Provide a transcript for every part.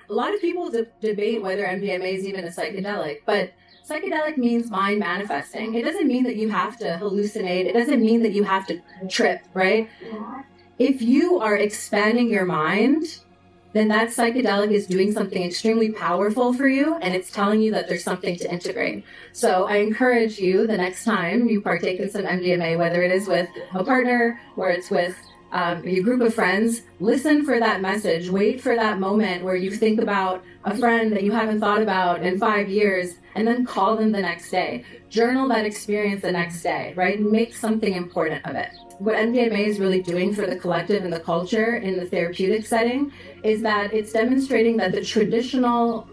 A lot of people debate whether MDMA is even a psychedelic, but psychedelic means mind manifesting. It doesn't mean that you have to hallucinate. It doesn't mean that you have to trip, right? If you are expanding your mind, then that psychedelic is doing something extremely powerful for you, and it's telling you that there's something to integrate. So I encourage you, the next time you partake in some MDMA, whether it is with a partner or it's with your group of friends, listen for that message. Wait for that moment where you think about a friend that you haven't thought about in 5 years, and then call them the next day. Journal that experience the next day, right? Make something important of it. What MDMA is really doing for the collective and the culture in the therapeutic setting is that it's demonstrating that the traditional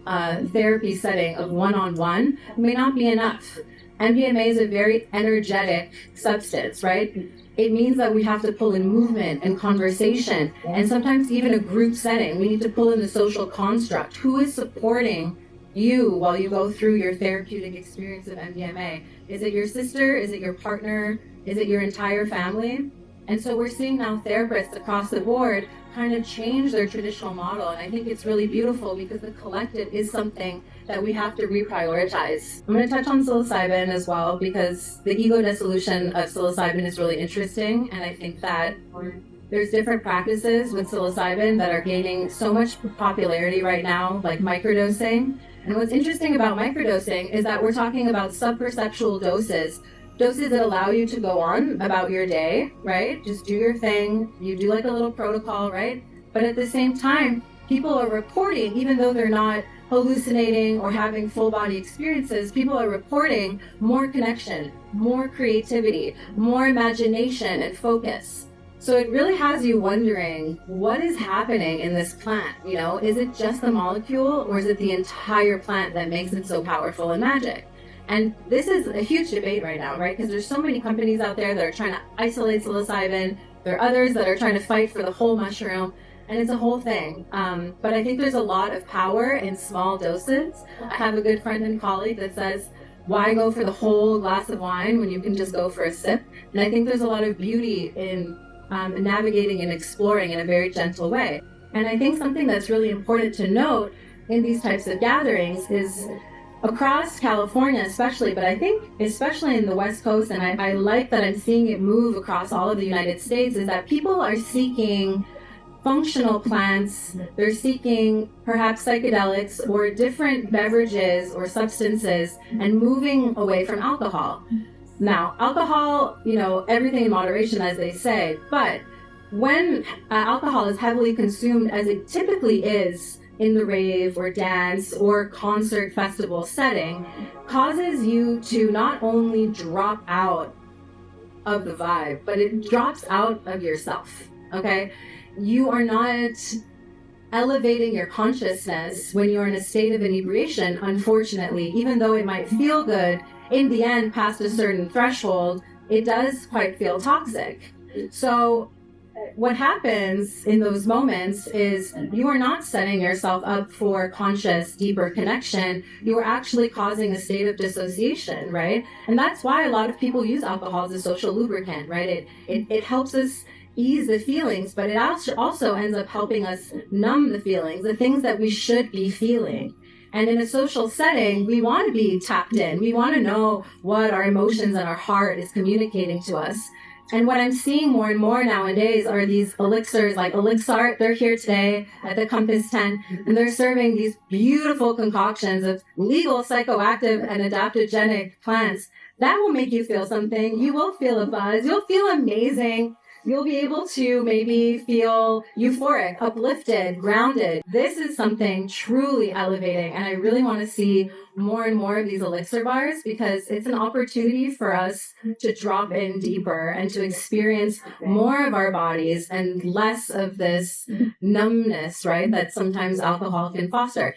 therapy setting of one-on-one may not be enough. MDMA is a very energetic substance, right? It means that we have to pull in movement and conversation, and sometimes even a group setting. We need to pull in the social construct. Who is supporting you while you go through your therapeutic experience of MDMA? Is it your sister? Is it your partner? Is it your entire family? And so we're seeing now therapists across the board kind of change their traditional model. And I think it's really beautiful because the collective is something that we have to reprioritize. I'm going to touch on psilocybin as well because the ego dissolution of psilocybin is really interesting. And I think that there's different practices with psilocybin that are gaining so much popularity right now, like microdosing. And what's interesting about microdosing is that we're talking about subperceptual doses that allow you to go on about your day, right? Just do your thing. You do like a little protocol, right? But at the same time, people are reporting, even though they're not hallucinating or having full body experiences, people are reporting more connection, more creativity, more imagination and focus. So it really has you wondering, what is happening in this plant? You know, is it just the molecule or is it the entire plant that makes it so powerful and magic? And this is a huge debate right now, right? Because there's so many companies out there that are trying to isolate psilocybin. There are others that are trying to fight for the whole mushroom. And it's a whole thing. But I think there's a lot of power in small doses. I have a good friend and colleague that says, why go for the whole glass of wine when you can just go for a sip? And I think there's a lot of beauty in navigating and exploring in a very gentle way. And I think something that's really important to note in these types of gatherings is across California especially, but I think especially in the West Coast, and I like that I'm seeing it move across all of the United States, is that people are seeking functional plants. They're seeking perhaps psychedelics or different beverages or substances and moving away from alcohol. Now, alcohol, you know, everything in moderation, as they say, but when alcohol is heavily consumed, as it typically is in the rave or dance or concert festival setting, causes you to not only drop out of the vibe, but it drops out of yourself, okay? You are not elevating your consciousness when you're in a state of inebriation, unfortunately. Even though it might feel good, in the end, past a certain threshold, it does quite feel toxic. So what happens in those moments is you are not setting yourself up for conscious, deeper connection. You are actually causing a state of dissociation, right? And that's why a lot of people use alcohol as a social lubricant, right? It helps us ease the feelings, but it also ends up helping us numb the feelings, the things that we should be feeling. And in a social setting, we want to be tapped in. We want to know what our emotions and our heart is communicating to us. And what I'm seeing more and more nowadays are these elixirs, like Elixart. They're here today at the Compass tent, and they're serving these beautiful concoctions of legal, psychoactive, and adaptogenic plants. That will make you feel something. You will feel a buzz. You'll feel amazing. You'll be able to maybe feel euphoric, uplifted, grounded. This is something truly elevating, and I really want to see more and more of these elixir bars because it's an opportunity for us to drop in deeper and to experience more of our bodies and less of this numbness, right, that sometimes alcohol can foster.